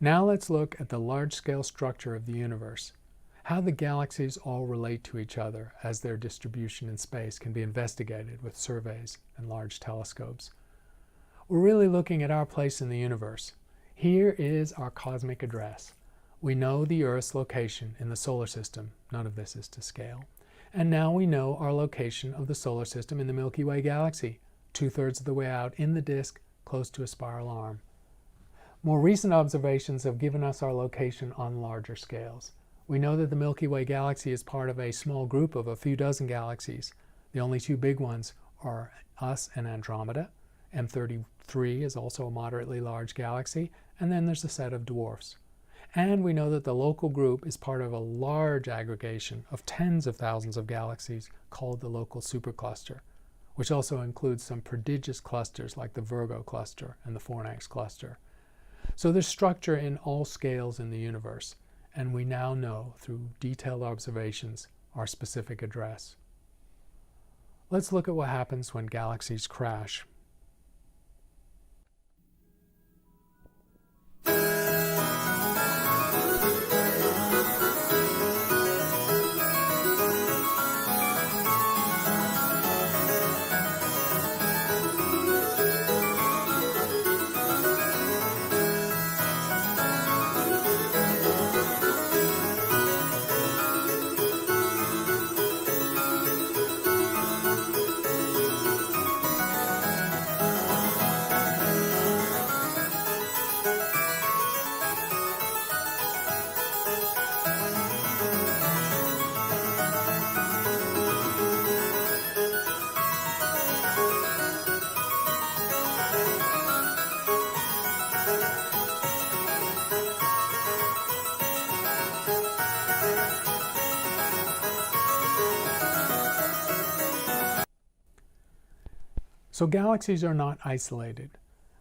Now let's look at the large-scale structure of the universe. How the galaxies all relate to each other as their distribution in space can be investigated with surveys and large telescopes. We're really looking at our place in the universe. Here is our cosmic address. We know the Earth's location in the solar system. None of this is to scale. And now we know our location of the solar system in the Milky Way galaxy, 2/3 of the way out in the disk, close to a spiral arm. More recent observations have given us our location on larger scales. We know that the Milky Way galaxy is part of a small group of a few dozen galaxies. The only two big ones are us and Andromeda. M33 is also a moderately large galaxy, and then there's a set of dwarfs. And we know that the local group is part of a large aggregation of tens of thousands of galaxies called the local supercluster, which also includes some prodigious clusters like the Virgo cluster and the Fornax cluster. So there's structure in all scales in the universe, and we now know through detailed observations our specific address. Let's look at what happens when galaxies crash. So galaxies are not isolated.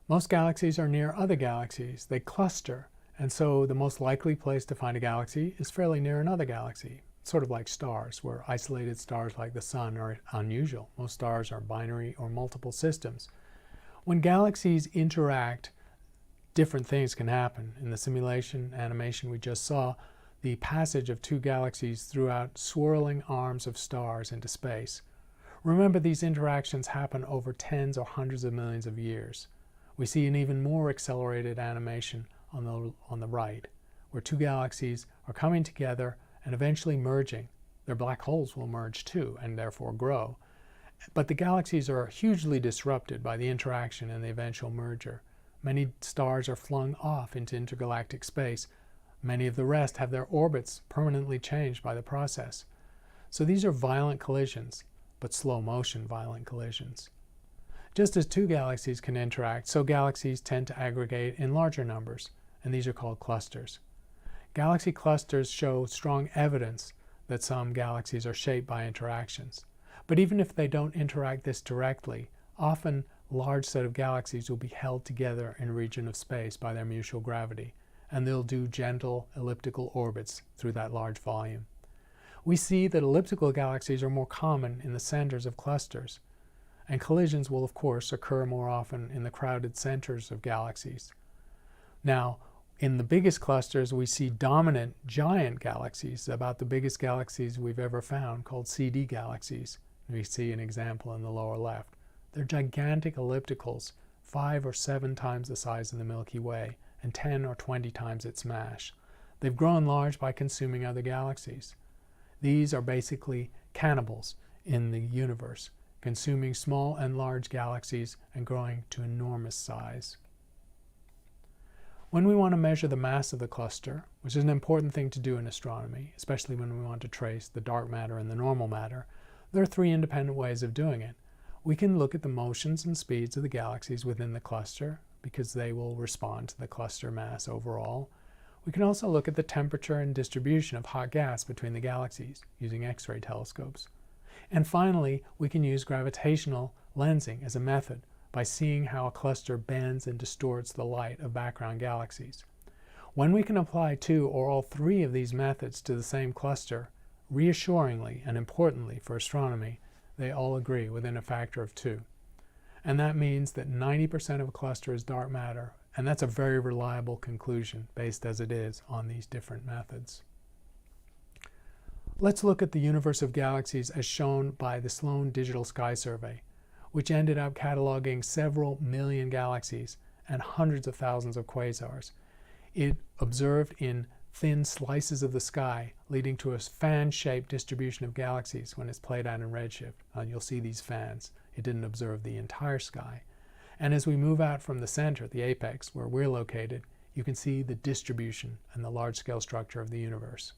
Most galaxies are near other galaxies. They cluster, and so the most likely place to find a galaxy is fairly near another galaxy. It's sort of like stars, where isolated stars like the Sun are unusual. Most stars are binary or multiple systems. When galaxies interact, different things can happen. In the simulation animation we just saw, the passage of two galaxies threw out swirling arms of stars into space. Remember, these interactions happen over tens or hundreds of millions of years. We see an even more accelerated animation on the right, where two galaxies are coming together and eventually merging. Their black holes will merge too, and therefore grow. But the galaxies are hugely disrupted by the interaction and the eventual merger. Many stars are flung off into intergalactic space. Many of the rest have their orbits permanently changed by the process. So these are violent collisions, but slow motion violent collisions. Just as two galaxies can interact, so galaxies tend to aggregate in larger numbers, and these are called clusters. Galaxy clusters show strong evidence that some galaxies are shaped by interactions. But even if they don't interact this directly, often a large set of galaxies will be held together in a region of space by their mutual gravity, and they'll do gentle elliptical orbits through that large volume. We see that elliptical galaxies are more common in the centers of clusters, and collisions will of course occur more often in the crowded centers of galaxies. Now, in the biggest clusters we see dominant giant galaxies, about the biggest galaxies we've ever found, called CD galaxies. We see an example in the lower left. They're gigantic ellipticals, 5 or 7 times the size of the Milky Way, and 10 or 20 times its mass. They've grown large by consuming other galaxies. These are basically cannibals in the universe, consuming small and large galaxies and growing to enormous size. When we want to measure the mass of the cluster, which is an important thing to do in astronomy, especially when we want to trace the dark matter and the normal matter, there are 3 independent ways of doing it. We can look at the motions and speeds of the galaxies within the cluster, because they will respond to the cluster mass overall. We can also look at the temperature and distribution of hot gas between the galaxies using X-ray telescopes. And finally, we can use gravitational lensing as a method by seeing how a cluster bends and distorts the light of background galaxies. When we can apply 2 or all 3 of these methods to the same cluster, reassuringly and importantly for astronomy, they all agree within a factor of 2. And that means that 90% of a cluster is dark matter And that's a very reliable conclusion, based as it is on these different methods. Let's look at the universe of galaxies as shown by the Sloan Digital Sky Survey, which ended up cataloging several million galaxies and hundreds of thousands of quasars. It observed in thin slices of the sky, leading to a fan-shaped distribution of galaxies when it's played out in redshift. You'll see these fans. It didn't observe the entire sky. And as we move out from the center, the apex, where we're located, you can see the distribution and the large-scale structure of the universe.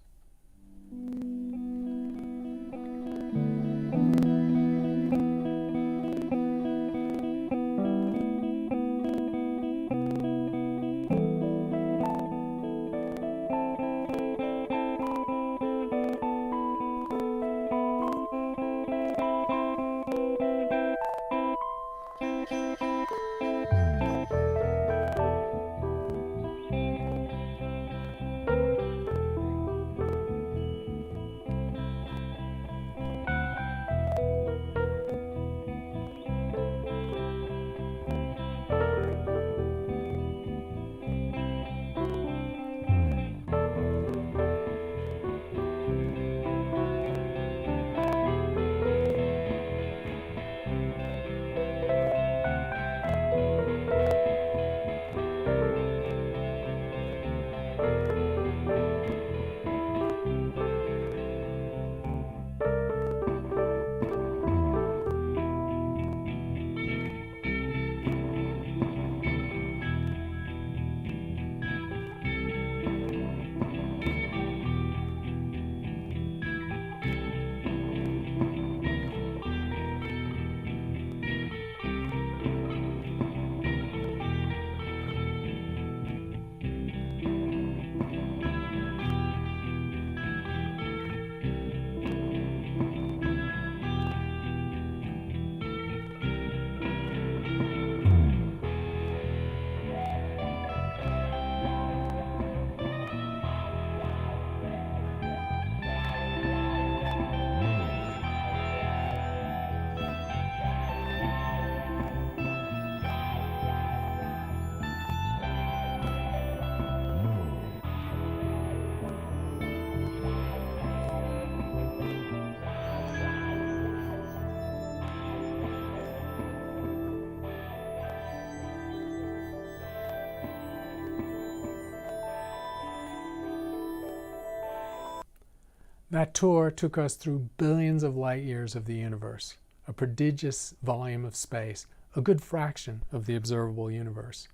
That tour took us through billions of light years of the universe, a prodigious volume of space, a good fraction of the observable universe.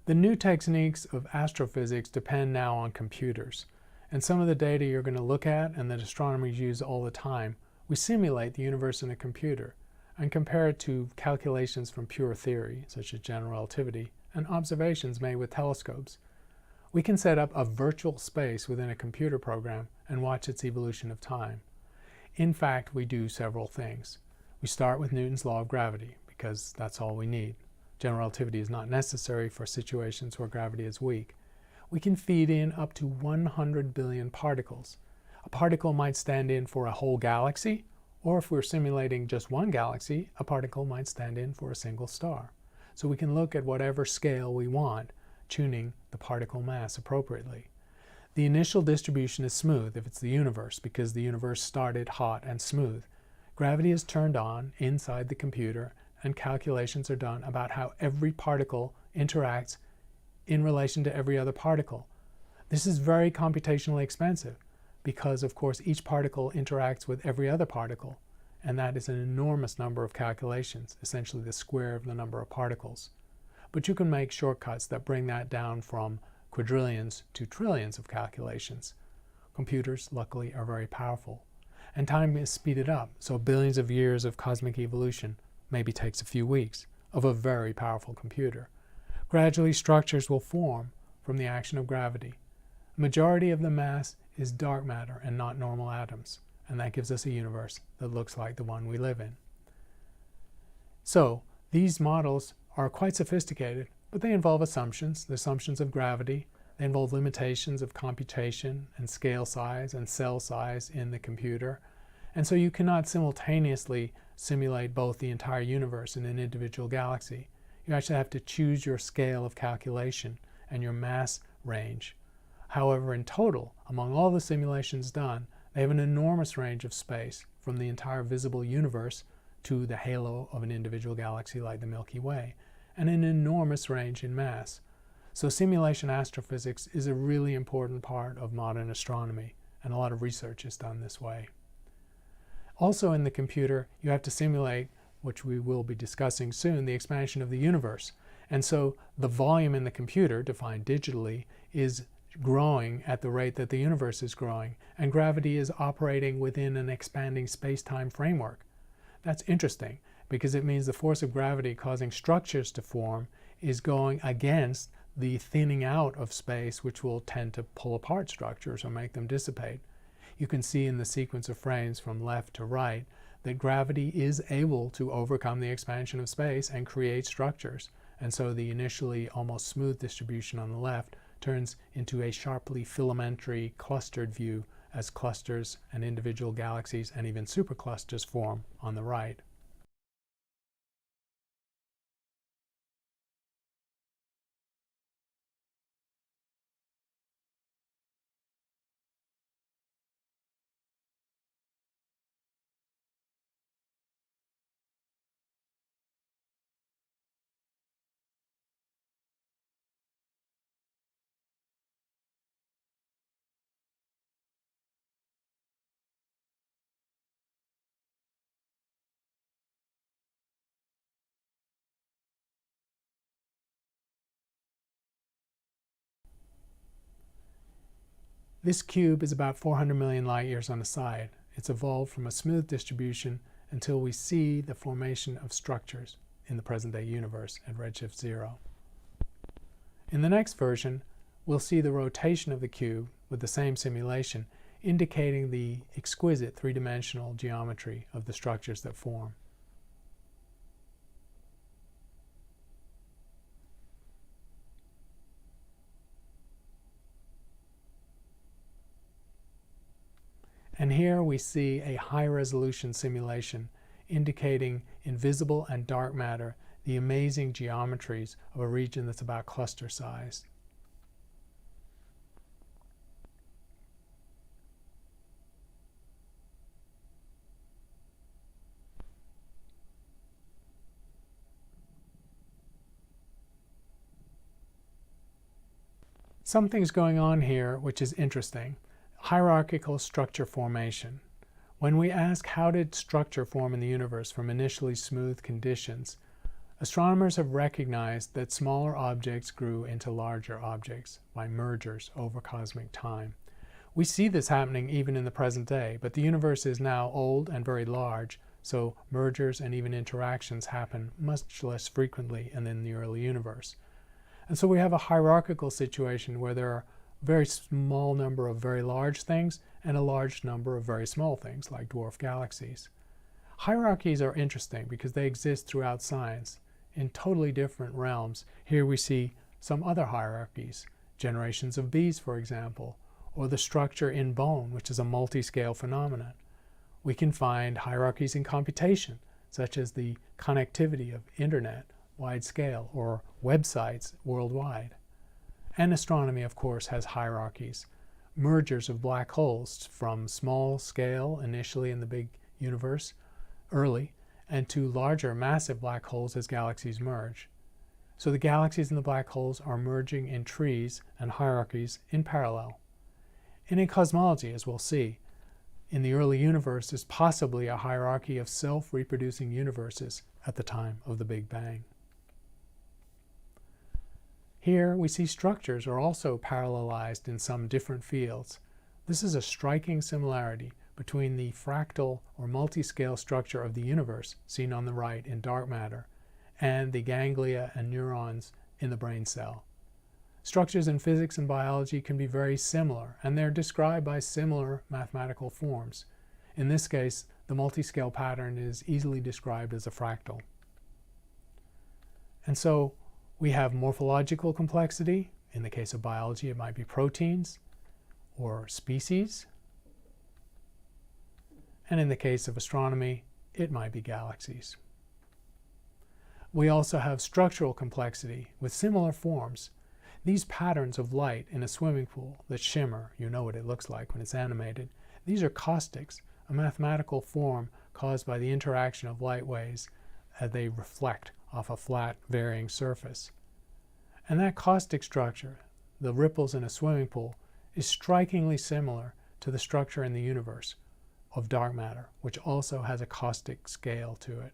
The new techniques of astrophysics depend now on computers, and some of the data you're going to look at and that astronomers use all the time, we simulate the universe in a computer and compare it to calculations from pure theory, such as general relativity, and observations made with telescopes. We can set up a virtual space within a computer program and watch its evolution of time. In fact, we do several things. We start with Newton's law of gravity, because that's all we need. General relativity is not necessary for situations where gravity is weak. We can feed in up to 100 billion particles. A particle might stand in for a whole galaxy, or if we're simulating just one galaxy, a particle might stand in for a single star. So we can look at whatever scale we want, tuning the particle mass appropriately. The initial distribution is smooth if it's the universe, because the universe started hot and smooth. Gravity is turned on inside the computer, and calculations are done about how every particle interacts in relation to every other particle. This is very computationally expensive because, of course, each particle interacts with every other particle, and that is an enormous number of calculations, essentially the square of the number of particles. But you can make shortcuts that bring that down from quadrillions to trillions of calculations. Computers, luckily, are very powerful. And time is speeded up, so billions of years of cosmic evolution maybe takes a few weeks of a very powerful computer. Gradually, structures will form from the action of gravity. The majority of the mass is dark matter and not normal atoms, and that gives us a universe that looks like the one we live in. So, these models are quite sophisticated, but they involve assumptions, the assumptions of gravity. They involve limitations of computation and scale size and cell size in the computer. And so you cannot simultaneously simulate both the entire universe and an individual galaxy. You actually have to choose your scale of calculation and your mass range. However, in total, among all the simulations done, they have an enormous range of space, from the entire visible universe to the halo of an individual galaxy like the Milky Way, and an enormous range in mass. So simulation astrophysics is a really important part of modern astronomy, and a lot of research is done this way. Also in the computer, you have to simulate, which we will be discussing soon, the expansion of the universe. And so the volume in the computer, defined digitally, is growing at the rate that the universe is growing, and gravity is operating within an expanding space-time framework. That's interesting, because it means the force of gravity causing structures to form is going against the thinning out of space, which will tend to pull apart structures or make them dissipate. You can see in the sequence of frames from left to right that gravity is able to overcome the expansion of space and create structures. And so the initially almost smooth distribution on the left turns into a sharply filamentary clustered view as clusters and individual galaxies and even superclusters form on the right. This cube is about 400 million light years on the side. It's evolved from a smooth distribution until we see the formation of structures in the present-day universe at redshift 0. In the next version, we'll see the rotation of the cube with the same simulation, indicating the exquisite three-dimensional geometry of the structures that form. And here we see a high-resolution simulation indicating in visible and dark matter the amazing geometries of a region that's about cluster size. Something's going on here which is interesting. Hierarchical structure formation. When we ask how did structure form in the universe from initially smooth conditions, astronomers have recognized that smaller objects grew into larger objects by mergers over cosmic time. We see this happening even in the present day, but the universe is now old and very large, so mergers and even interactions happen much less frequently than in the early universe. And so we have a hierarchical situation where there are very small number of very large things and a large number of very small things like dwarf galaxies. Hierarchies are interesting because they exist throughout science in totally different realms. Here we see some other hierarchies, generations of bees, for example, or the structure in bone, which is a multi-scale phenomenon. We can find hierarchies in computation, such as the connectivity of internet, wide scale, or websites worldwide. And astronomy, of course, has hierarchies. Mergers of black holes from small scale, initially in the big universe, early, and to larger, massive black holes as galaxies merge. So the galaxies and the black holes are merging in trees and hierarchies in parallel. And in cosmology, as we'll see, in the early universe is possibly a hierarchy of self-reproducing universes at the time of the Big Bang. Here we see structures are also parallelized in some different fields. This is a striking similarity between the fractal or multi-scale structure of the universe, seen on the right in dark matter, and the ganglia and neurons in the brain cell. Structures in physics and biology can be very similar, and they're described by similar mathematical forms. In this case, the multi-scale pattern is easily described as a fractal. And so we have morphological complexity. In the case of biology, it might be proteins or species. And in the case of astronomy, it might be galaxies. We also have structural complexity with similar forms. These patterns of light in a swimming pool that shimmer, you know what it looks like when it's animated, these are caustics, a mathematical form caused by the interaction of light waves as they reflect off a flat, varying surface. And that caustic structure, the ripples in a swimming pool, is strikingly similar to the structure in the universe of dark matter, which also has a caustic scale to it.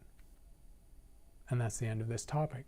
And that's the end of this topic.